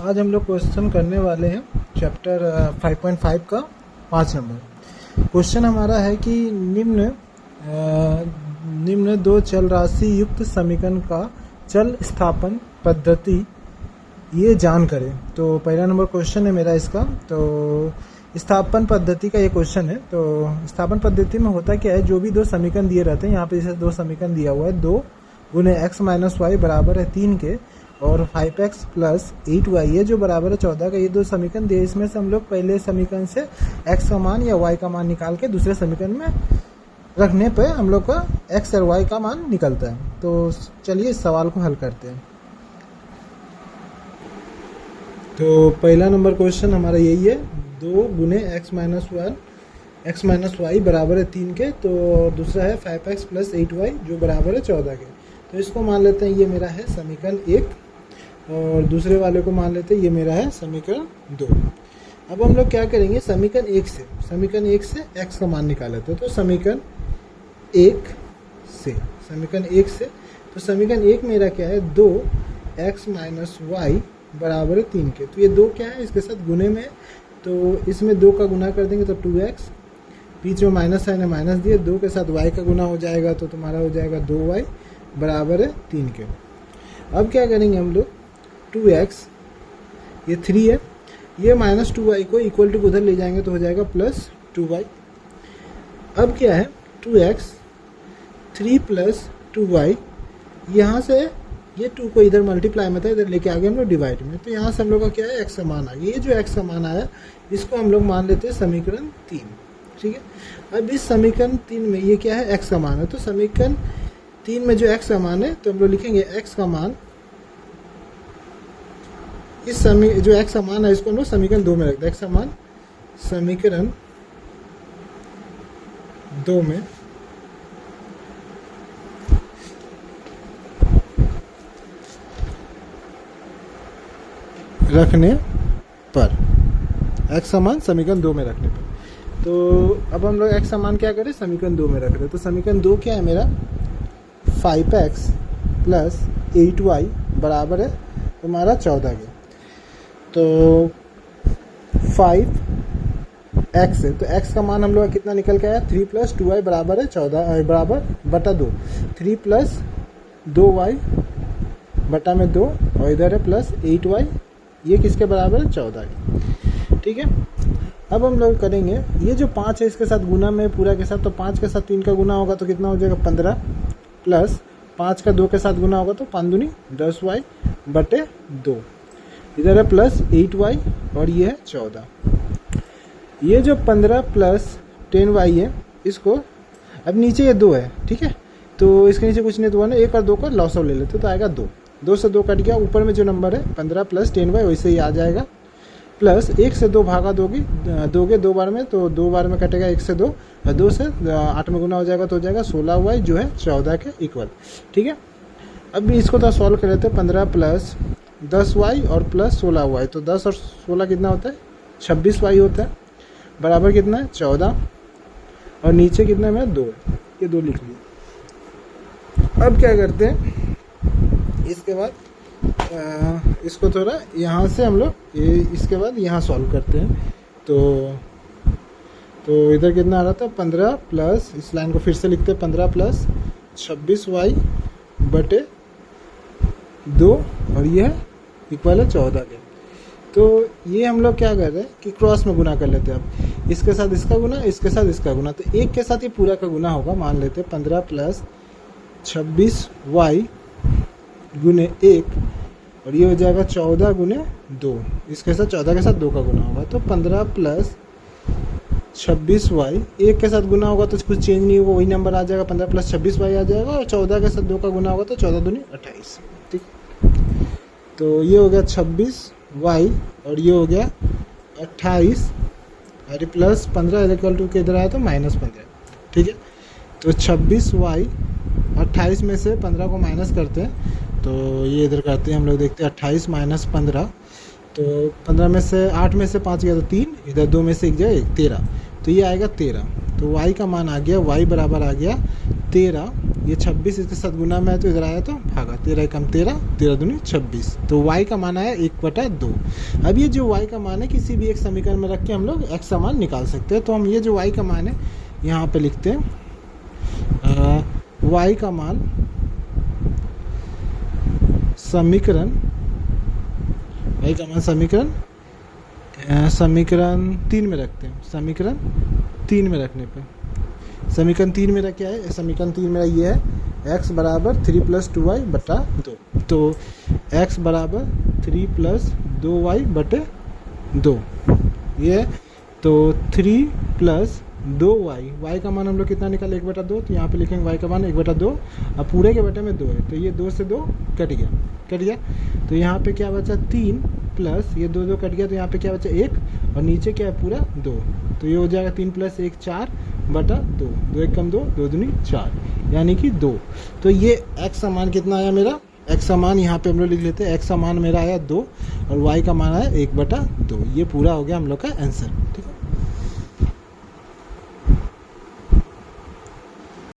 आज हम लोग क्वेश्चन करने वाले हैं चैप्टर 5.5 का 5 नंबर क्वेश्चन हमारा है कि निम्न दो चल राशि युक्त समीकरण का चल स्थापन पद्धति ये जान करें। तो पहला नंबर क्वेश्चन है मेरा इसका। तो स्थापन पद्धति का ये क्वेश्चन है। तो स्थापन पद्धति में होता क्या है, जो भी दो समीकरण दिए रहते हैं, यहाँ पे जैसे दो समीकरण दिया हुआ है, 2 गुने x माइनस वाई बराबर है 3 के और 5x प्लस 8y ये जो बराबर है 14 का, ये दो समीकरण दिए। इसमें से हम लोग पहले समीकरण से x का मान या y का मान निकाल के दूसरे समीकरण में रखने पे हम लोग का x और y का मान निकलता है। तो चलिए इस सवाल को हल करते हैं। तो पहला नंबर क्वेश्चन हमारा यही है, 2 गुने x माइनस वाई बराबर है 3 के। तो दूसरा है 5x प्लस 8y जो बराबर है 14 के। तो इसको मान लेते हैं ये मेरा है समीकरण 1 और दूसरे वाले को मान लेते हैं ये मेरा है समीकरण 2। अब हम लोग क्या करेंगे, समीकरण 1 से x का मान निकाल लेते हैं। तो समीकरण 1 से तो समीकरण 1 मेरा क्या है, 2x माइनस वाई बराबर है 3 के। तो ये 2 क्या है, इसके साथ गुने में, तो इसमें 2 का गुना कर देंगे तो 2x, बीच में माइनस साइन है माइनस दिए, 2 के साथ y का गुना हो जाएगा तो तुम्हारा हो जाएगा 2y बराबर है 3 के। अब क्या करेंगे हम लोग, 2x ये 3 है, ये माइनस 2y को इक्वल टू उधर ले जाएंगे तो हो जाएगा प्लस 2y। अब क्या है, 2x 3 प्लस 2y, यहाँ से ये 2 को इधर मल्टीप्लाई में था, इधर लेके आ गए हम लोग डिवाइड में। तो यहाँ से हम लोग का क्या है, x का मान आ गया। ये जो x का मान आया इसको हम लोग मान लेते हैं समीकरण 3। ठीक है। अब इस समीकरण 3 में ये क्या है, x का मान है। तो समीकरण 3 में जो x का मान है, तो हम लोग लिखेंगे x का मान, इस जो x का मान है इसको हम लोग समीकरण 2 में रखते हैं। x का मान समीकरण 2 में रखने पर, x का मान समीकरण 2 में रखने पर। तो अब हम लोग x का मान क्या करें, समीकरण 2 में रख रहे हैं। तो समीकरण 2 क्या है मेरा, 5x प्लस 8y बराबर है तुम्हारा 14 के। तो 5x है, तो x का मान हम लोग कितना निकल के आया, 3 प्लस 2y बराबर है 14 बराबर बटा 2, 3 प्लस 2y बटा में 2 और इधर है प्लस 8y, ये किसके बराबर है, 14 के। ठीक है। अब हम लोग करेंगे, ये जो 5 है इसके साथ गुना में पूरा के साथ, तो 5 के साथ 3 का गुना होगा तो कितना हो जाएगा 15, प्लस 5 का 2 के साथ गुना होगा तो 5 दूनी 10y बटे 2, इधर है प्लस 8y और ये है 14। ये जो 15 प्लस 10y है, इसको अब नीचे ये 2 है, ठीक है, तो इसके नीचे कुछ नहीं तो 1 है, 1 और 2 का लॉस ऑफ ले लेते तो आएगा 2 से 2 कट गया, ऊपर में जो नंबर है 15 प्लस 10y वैसे ही आ जाएगा, प्लस 1 से 2 भागा दोगे 2 बार में, तो 2 बार में कटेगा 1 से 2 और 2 से 8 में गुना हो जाएगा तो हो जाएगा 16y जो है 14 के इक्वल। ठीक है। अब भी इसको तो सॉल्व कर लेते हैं, 15 प्लस 10y और प्लस 16y, तो 10 और 16 कितना होता है, 26y होता है, बराबर कितना है 14 और नीचे कितना है 2, ये 2 लिख लिया। अब क्या करते हैं, इसके बाद इसको थोड़ा यहाँ से हम लोग इसके बाद यहाँ सॉल्व करते हैं। तो इधर कितना आ रहा था, 15 प्लस, इस लाइन को फिर से लिखते हैं, 15 प्लस 26y बटे 2 और ये है इक्वल है 14 के। तो ये हम लोग क्या कर रहे हैं कि क्रॉस में गुना कर लेते हैं। अब इसके साथ इसका गुना, इसके साथ इसका गुना, तो 1 के साथ ये पूरा का गुना होगा, मान लेते हैं 15 प्लस 26y गुने 1 और ये हो जाएगा 14 गुने 2, इसके साथ 14 के साथ 2 का गुना होगा, तो 15 प्लस 26y, 1 के साथ गुना होगा तो कुछ चेंज नहीं होगा, वही नंबर आ जाएगा, 15 प्लस 26y आ जाएगा, और 14 के साथ 2 का गुना होगा तो 14 दूनी 28। ठीक, तो ये हो गया 26y और ये हो गया 28, अरे प्लस 15 इक्वल टू के इधर आया तो माइनस 15। ठीक है। तो 26y, 28 में से 15 को माइनस करते हैं, तो ये इधर करते हैं हम लोग, देखते हैं 28 माइनस 15, तो 15 में से 8 में से 5 गया तो 3, इधर 2 में से 1 जाए 13, तो ये आएगा 13। तो y का मान आ गया, y बराबर आ गया 13 ये 26 इसके साथ गुना में है तो इधर आया तो भागा, 13 एकम 13, 13 दूनी 26। तो y का मान आया 1/2। अब ये जो y का मान है किसी भी एक समीकरण में रख के हम लोग x का मान निकाल सकते हैं। तो हम ये जो y का मान है यहाँ पे लिखते हैं, y का मान समीकरण समीकरण 3 में रखते हैं। समीकरण 3 में रखने पे समीकरण 3 मेरा क्या है, समीकरण 3 मेरा ये है x बराबर 3 + 2y बटा 2। तो x बराबर 3 + 2y बटे 2 ये, तो 3 + 2y, y का मान हम लोग कितना निकाले 1/2। तो यहाँ पे लिखेंगे y का मान 1/2। अब पूरे के बटे में 2 है तो ये 2 से 2 कट गया। तो यहाँ पे क्या बचा 3 प्लस ये 2 कट गया, तो यहाँ पे क्या बचा 1 और नीचे क्या है पूरा 2। तो ये हो जाएगा 3 + 1 4 बटा 2, 2 एकम 2, 2 दूनी 4 यानी कि 2। तो ये x का मान कितना आया मेरा, x का मान यहाँ पे हम लोग लिख लेते हैं, x का मान मेरा आया 2 और y का मान आया 1/2। ये पूरा हो गया हम लोग का आंसर। ठीक है।